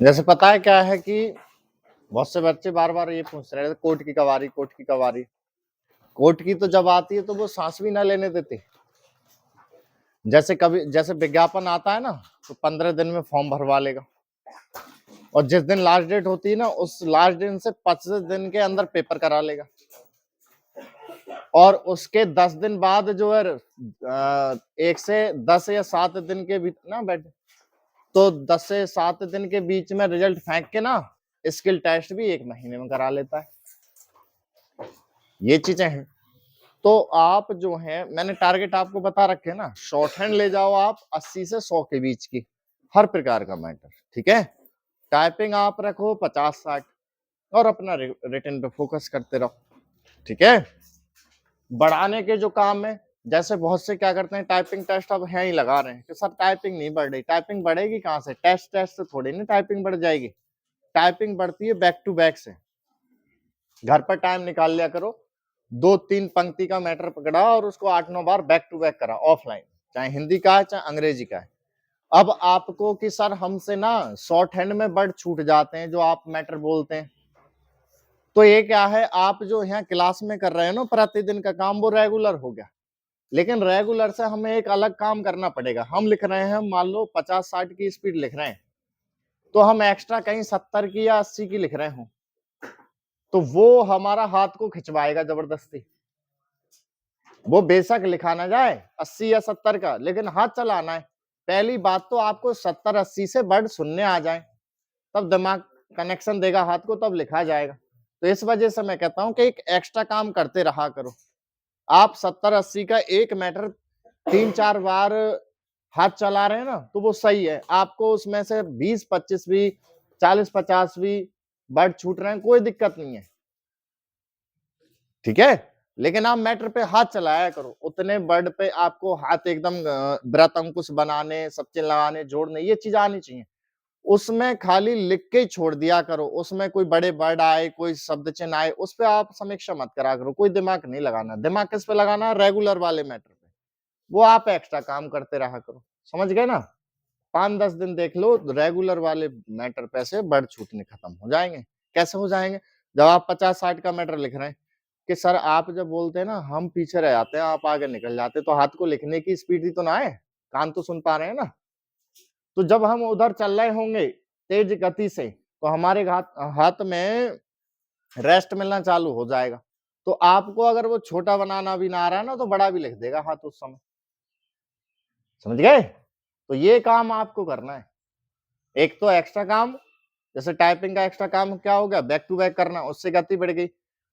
जैसे पता है क्या है कि बहुत से बच्चे बार बार ये पूछ रहे थे, कोर्ट की कवारी, कोर्ट की कवारी। कोर्ट की तो जब आती है तो वो सांस भी ना लेने देते। जैसे कभी जैसे विज्ञापन आता है ना, तो 15 दिन में फॉर्म भरवा लेगा, और जिस दिन लास्ट डेट होती है ना, उस लास्ट दिन से 25 दिन के अंदर पेपर करा लेगा, और उसके 10 दिन बाद जो है 1 से 10 या 7 दिन के बीच ना बैठे, तो 10 से 7 दिन के बीच में रिजल्ट फेंक के ना स्किल टेस्ट भी 1 महीने में करा लेता है। ये चीजें हैं। तो आप जो है, मैंने टारगेट आपको बता रखे ना, शॉर्ट हैंड ले जाओ आप 80 से 100 के बीच की, हर प्रकार का मैटर, ठीक है। टाइपिंग आप रखो 50-60, और अपना रिटन पे फोकस करते रहो, ठीक है। बढ़ाने के जो काम है, जैसे बहुत से क्या करते हैं, टाइपिंग टेस्ट अब है ही लगा रहे हैं कि सर टाइपिंग नहीं बढ़ रही। टाइपिंग बढ़ेगी कहाँ से? टेस्ट से थोड़ी नहीं टाइपिंग बढ़ जाएगी। टाइपिंग बढ़ती है बैक टू बैक से। घर पर टाइम निकाल लिया करो, 2-3 पंक्ति का मैटर पकड़ा और उसको 8-9 बार बैक टू बैक करा ऑफलाइन, चाहे हिंदी का है चाहे अंग्रेजी का है। अब आपको कि सर हमसे ना शॉर्ट हैंड में वर्ड छूट जाते हैं जो आप मैटर बोलते हैं, तो ये क्या है, आप जो यहाँ क्लास में कर रहे हैं ना प्रतिदिन का काम, वो रेगुलर हो गया। लेकिन रेगुलर से हमें एक अलग काम करना पड़ेगा। हम लिख रहे हैं, मान लो 50-60 की स्पीड लिख रहे हैं, तो हम एक्स्ट्रा कहीं 70 की या 80 की लिख रहे हो, तो वो हमारा हाथ को खिंचवाएगा जबरदस्ती। वो बेशक लिखा ना जाए 80 या 70 का, लेकिन हाथ चलाना है। पहली बात तो आपको 70-80 से वर्ड सुनने आ जाए, तब दिमाग कनेक्शन देगा हाथ को, तब लिखा जाएगा। तो इस वजह से मैं कहता हूं कि एक एक्स्ट्रा काम करते रहा करो। आप 70-80 का एक मैटर 3-4 बार हाथ चला रहे हैं ना, तो वो सही है। आपको उसमें से 20-25 भी, 40-50 भी वर्ड छूट रहे हैं, कोई दिक्कत नहीं है, ठीक है। लेकिन आप मैटर पे हाथ चलाया करो, उतने वर्ड पे आपको हाथ एकदम व्रत अंकुश बनाने, सब चीज लगाने, जोड़ने, ये चीज आनी चाहिए। उसमें खाली लिख के ही छोड़ दिया करो। उसमें कोई बड़े वर्ड आए, कोई शब्द चिन्ह आए, उस पे आप समीक्षा मत करा करो। कोई दिमाग नहीं लगाना। दिमाग किस पे लगाना? रेगुलर वाले मैटर पे। वो आप एक्स्ट्रा काम करते रहा करो, समझ गए ना। 5-10 दिन देख लो, रेगुलर वाले मैटर पे से वर्ड छूटने खत्म हो जाएंगे। कैसे हो जाएंगे? जब आप 50-60 का मैटर लिख रहे हैं, कि सर आप जब बोलते हैं ना, हम पीछे रह जाते हैं, आप आगे निकल जाते हैं, तो हाथ को लिखने की स्पीड ही तो ना है, कान तो सुन पा रहे हैं ना। तो जब हम उधर चल रहे होंगे तेज गति से, तो हमारे हाथ हाथ में रेस्ट मिलना चालू हो जाएगा। तो आपको अगर वो छोटा बनाना भी ना आ रहा है ना, तो बड़ा भी लिख देगा हाथ उस समय, समझ गए। तो ये काम आपको करना है। एक तो एक्स्ट्रा काम, जैसे टाइपिंग का एक्स्ट्रा काम क्या हो गया, बैक टू बैक करना, उससे गति बढ़ गई।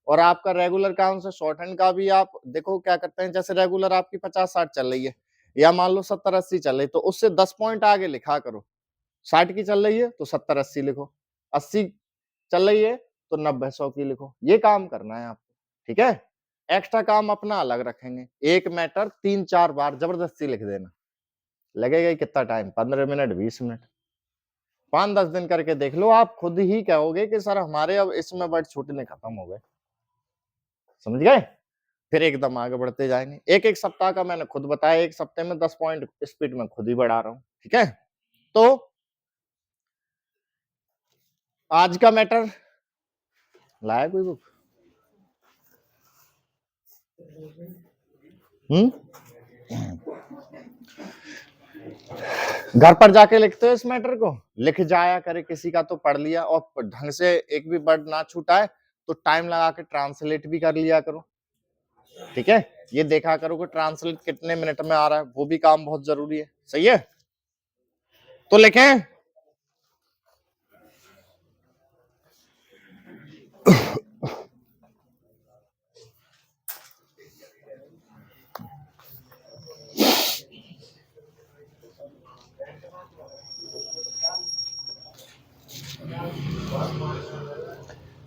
और आपका रेगुलर काम से शॉर्ट हैंड का भी आप देखो क्या करते हैं। जैसे रेगुलर आपकी 50-60 चल रही है, या मान लो 70-80 चल रही, तो उससे 10 पॉइंट आगे लिखा करो। 60 की चल रही है तो 70-80 लिखो, 80 चल रही है तो 90-100 की लिखो। ये काम करना है आपको, ठीक है। एक्स्ट्रा काम अपना अलग रखेंगे। एक मैटर 3-4 बार जबरदस्ती लिख देना, लगेगा ही कितना टाइम, 15 मिनट, 20 मिनट। 5-10 दिन करके देख लो, आप खुद ही कहोगे कि सर हमारे अब इसमें वर्ड छूटने खत्म हो गए, समझ गए। फिर एकदम आगे बढ़ते जाएंगे। एक एक सप्ताह का मैंने खुद बताया, एक सप्ते में 10 पॉइंट स्पीड में खुद ही बढ़ा रहा हूं, ठीक है। तो आज का मैटर लाया कोई बुक? घर पर जाके लिखते हो इस मैटर को, लिख जाया करे, किसी का तो पढ़ लिया, और ढंग से एक भी वर्ड ना छूटा है तो टाइम लगा के ट्रांसलेट भी कर लिया करो, ठीक है। ये देखा करो कि ट्रांसलेट कितने मिनट में आ रहा है, वो भी काम बहुत जरूरी है, सही है। तो लिखें,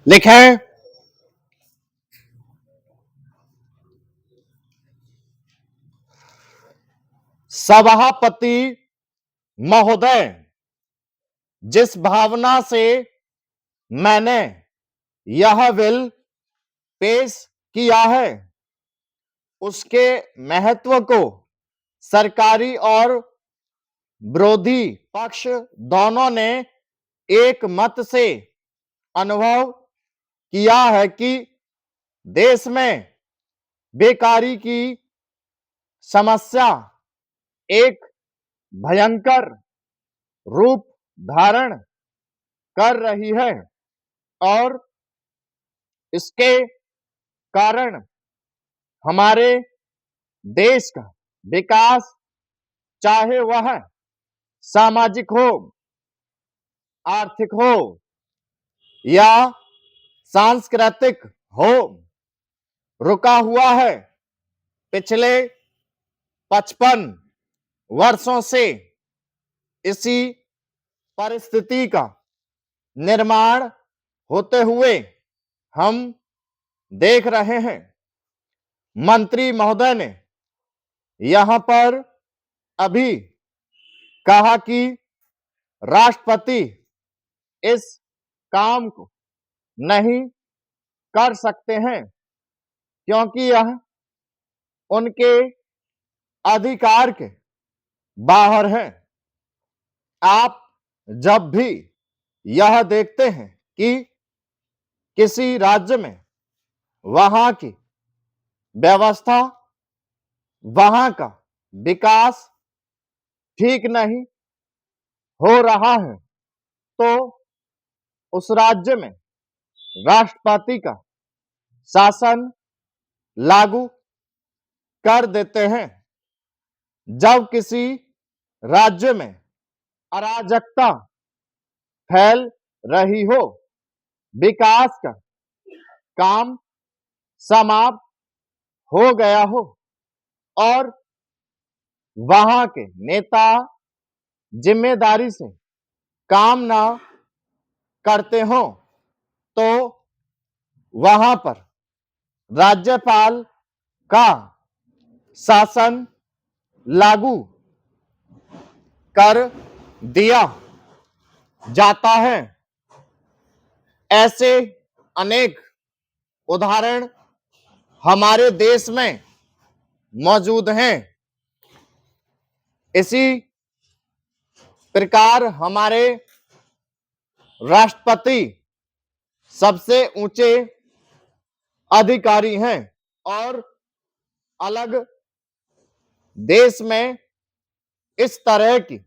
लिखें, सभापति महोदय, जिस भावना से मैंने यह बिल पेश किया है, उसके महत्व को सरकारी और विरोधी पक्ष दोनों ने एक मत से अनुभव किया है कि देश में बेकारी की समस्या एक भयंकर रूप धारण कर रही है और इसके कारण हमारे देश का विकास, चाहे वह सामाजिक हो, आर्थिक हो या सांस्कृतिक हो, रुका हुआ है। पिछले 55 वर्षों से इसी परिस्थिति का निर्माण होते हुए हम देख रहे हैं। मंत्री महोदय ने यहां पर अभी कहा कि राष्ट्रपति इस काम को नहीं कर सकते हैं क्योंकि यह उनके अधिकार के बाहर है। आप जब भी यह देखते हैं कि किसी राज्य में वहां की व्यवस्था, वहां का विकास ठीक नहीं हो रहा है, तो उस राज्य में राष्ट्रपति का शासन लागू कर देते हैं। जब किसी राज्य में अराजकता फैल रही हो, विकास का काम समाप्त हो गया हो और वहां के नेता जिम्मेदारी से काम ना करते हो, तो वहां पर राज्यपाल का शासन लागू कर दिया जाता है। ऐसे अनेक उदाहरण हमारे देश में मौजूद हैं। इसी प्रकार हमारे राष्ट्रपति सबसे ऊंचे अधिकारी हैं और अलग देश में इस तरह की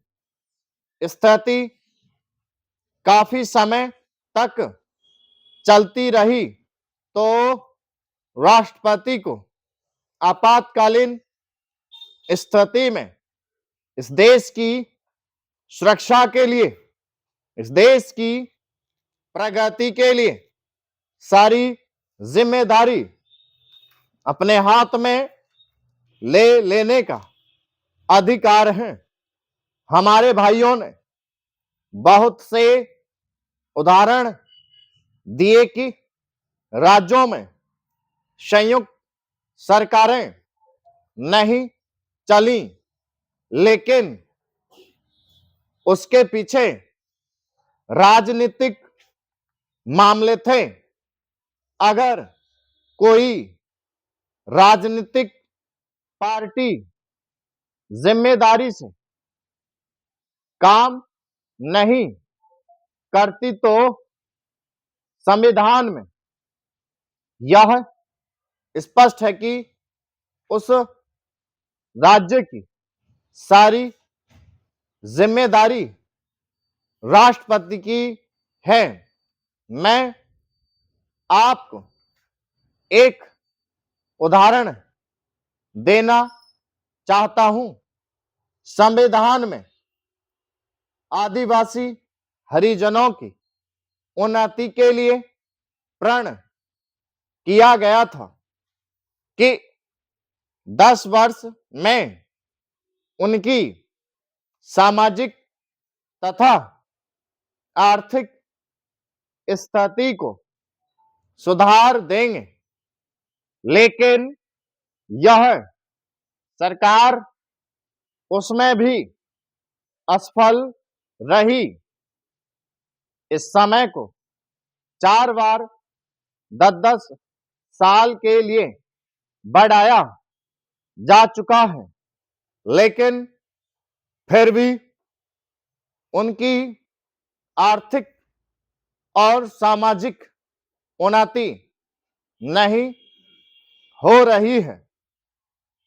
स्थिति काफी समय तक चलती रही तो राष्ट्रपति को आपातकालीन स्थिति में इस देश की सुरक्षा के लिए, इस देश की प्रगति के लिए सारी जिम्मेदारी अपने हाथ में ले लेने का अधिकार है। हमारे भाइयों ने बहुत से उदाहरण दिए कि राज्यों में संयुक्त सरकारें नहीं चली, लेकिन उसके पीछे राजनीतिक मामले थे। अगर कोई राजनीतिक पार्टी जिम्मेदारी से काम नहीं करती तो संविधान में यह स्पष्ट है कि उस राज्य की सारी जिम्मेदारी राष्ट्रपति की है। मैं आपको एक उदाहरण देना चाहता हूं। संविधान में आदिवासी हरिजनों की उन्नति के लिए प्रण किया गया था कि 10 वर्ष में उनकी सामाजिक तथा आर्थिक स्थिति को सुधार देंगे, लेकिन यह सरकार उसमें भी असफल रही। इस समय को 4 बार 10-10 साल के लिए बढ़ाया जा चुका है, लेकिन फिर भी उनकी आर्थिक और सामाजिक उन्नति नहीं हो रही है।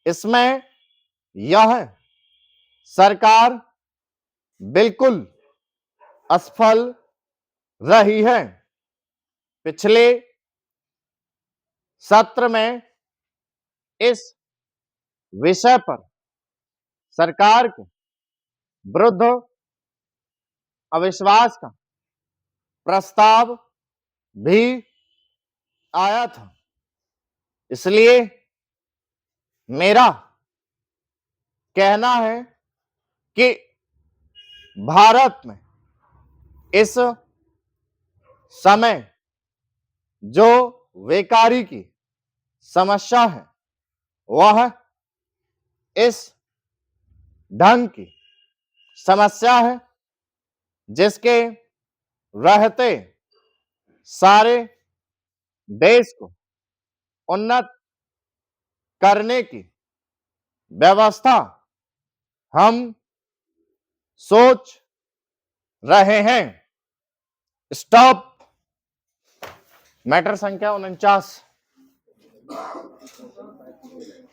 इसमें यह सरकार बिल्कुल असफल रही है। पिछले सत्र में इस विषय पर सरकार के विरुद्ध अविश्वास का प्रस्ताव भी आया था। इसलिए मेरा कहना है कि भारत में इस समय जो बेकारी की समस्या है वह इस ढंग की समस्या है जिसके रहते सारे देश को उन्नत करने की व्यवस्था हम सोच रहे हैं। स्टॉप। मैटर संख्या 49।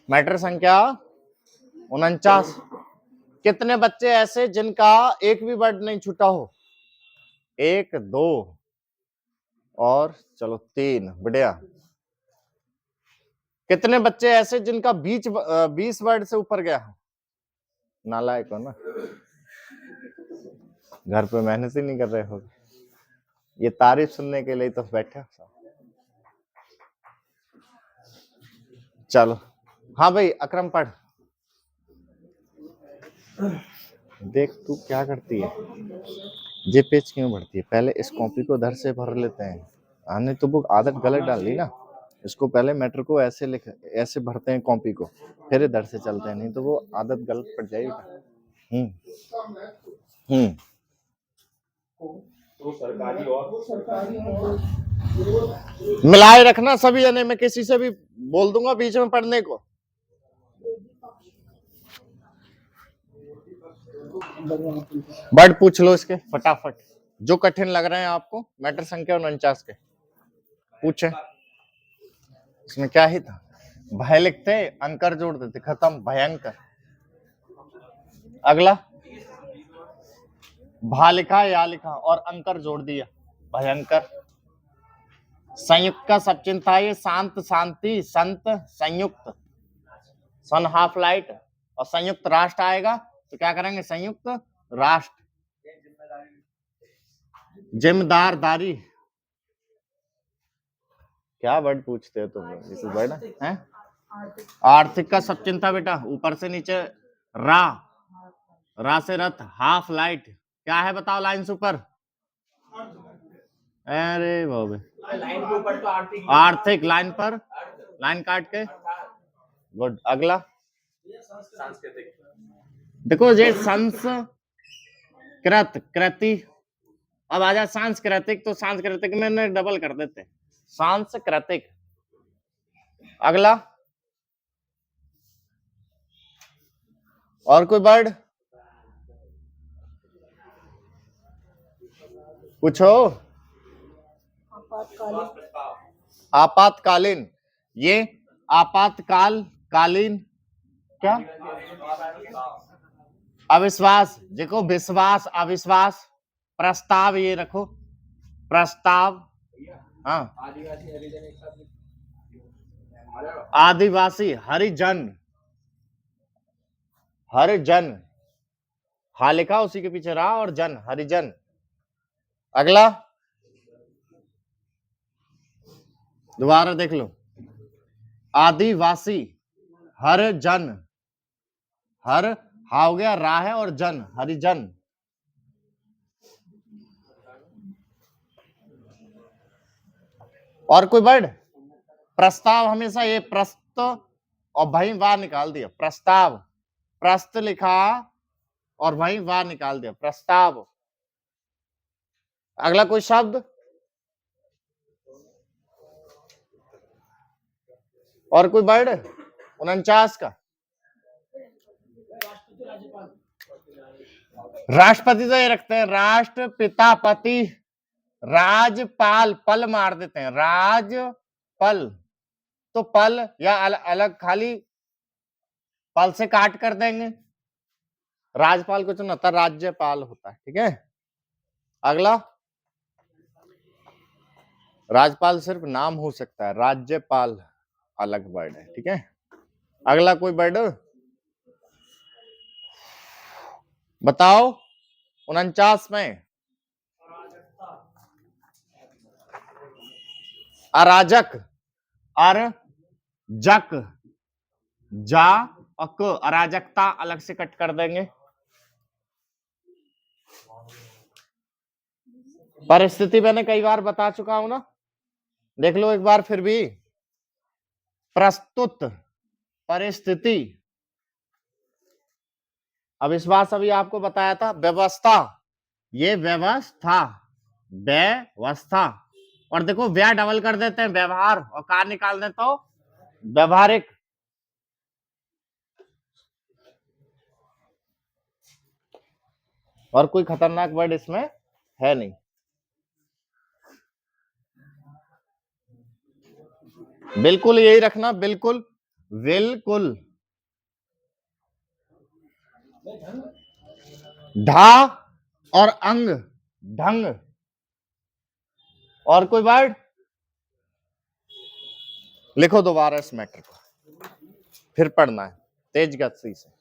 मैटर संख्या 49। कितने बच्चे ऐसे जिनका एक भी वर्ड नहीं छूटा हो? 1 2 और चलो 3। बढ़िया। कितने बच्चे ऐसे जिनका 20 वर्ड से ऊपर गया? नालायक हो ना, घर पे मेहनत ही नहीं कर रहे हो। ये तारीफ सुनने के लिए तो बैठे। चलो हाँ भाई अकरम पढ़। देख तू क्या करती है, ये पेज क्यों भरती है? पहले इस कॉपी को इधर से भर लेते हैं। आने तो वो आदत गलत डाल ली ना। इसको पहले मैटर को ऐसे लिख, ऐसे भरते हैं कॉपी को, फिर इधर से चलते हैं, नहीं तो वो आदत गलत पड़ जाएगी। मिलाए रखना सभी जने, मैं किसी से भी बोल दूंगा बीच में पढ़ने को। वर्ड पूछ लो इसके फटाफट, जो कठिन लग रहे हैं आपको। मैटर संख्या 49 के पूछे। इसमें क्या ही था? भय लिखते, अंकर जोड़ देते, खत्म। भयंकर। अगला भा लिखा, या लिखा और अंकर जोड़ दिया, भयंकर। संयुक्त का सब चिंता है, शांत, शांति, संत, संयुक्त, सन हाफ लाइट। और संयुक्त राष्ट्र आएगा तो क्या करेंगे? संयुक्त राष्ट्र। जिम्मेदार दारी। क्या वर्ड पूछते हो तुम? इस वर्ड है आर्थिक का सब चिंता बेटा, ऊपर से नीचे रा, रा से रथ, हाफ लाइट। क्या है बताओ लाइन से ऊपर? अरे बाबे, लाइन के ऊपर तो आर्थिक, आर्थिक लाइन पर, लाइन काट के। गुड। अगला सांस्कृतिक। देखो ये संस्कृत कृति, अब आ जाए सांस्कृतिक, तो सांस्कृतिक में डबल कर देते, सांस्कृतिक। अगला और कोई वर्ड पूछो। आपातकालीन। ये आपातकाल कालीन क्या? अविश्वास। देखो विश्वास, अविश्वास। प्रस्ताव ये रखो, प्रस्ताव। हाँ आदिवासी, हरिजन, हरिजन। हा लिखा उसी के पीछे रहा और जन, हरिजन। अगला दोबारा देख लो, आदिवासी, हर जन, हर हा हो गया, रा है और जन, हरिजन। और कोई वर्ड? प्रस्ताव हमेशा ये प्रस्त और वहीं वार निकाल दिया, प्रस्ताव। प्रस्त लिखा और वहीं वार निकाल दिया, प्रस्ताव। अगला कोई शब्द और कोई वर्ड? 49 का राष्ट्रपति तो ये रखते हैं, राष्ट्र पिता पति, राजपाल, पल मार देते हैं, राजपल, तो पल या अलग खाली पल से काट कर देंगे। राजपाल कुछ नहीं होता, राज्यपाल होता है, ठीक है। अगला, राजपाल सिर्फ नाम हो सकता है, राज्यपाल अलग वर्ड है, ठीक है। अगला कोई वर्ड बताओ 49 में। अराजक, जक, जा अक, अराजकता अलग से कट कर देंगे। परिस्थिति मैंने कई बार बता चुका हूं ना, देख लो एक बार फिर भी। प्रस्तुत, परिस्थिति, अविश्वास अभी आपको बताया था। व्यवस्था, ये व्यवस्था, व्यवस्था, और देखो व्या डबल कर देते हैं, व्यवहार, और कार निकाल दें तो व्यवहारिक। और कोई खतरनाक वर्ड इसमें है नहीं। बिल्कुल यही रखना, बिल्कुल बिल्कुल। ढा और अंग, ढंग। और कोई वर्ड लिखो दोबारा इस मैटर को, फिर पढ़ना है तेज गति से।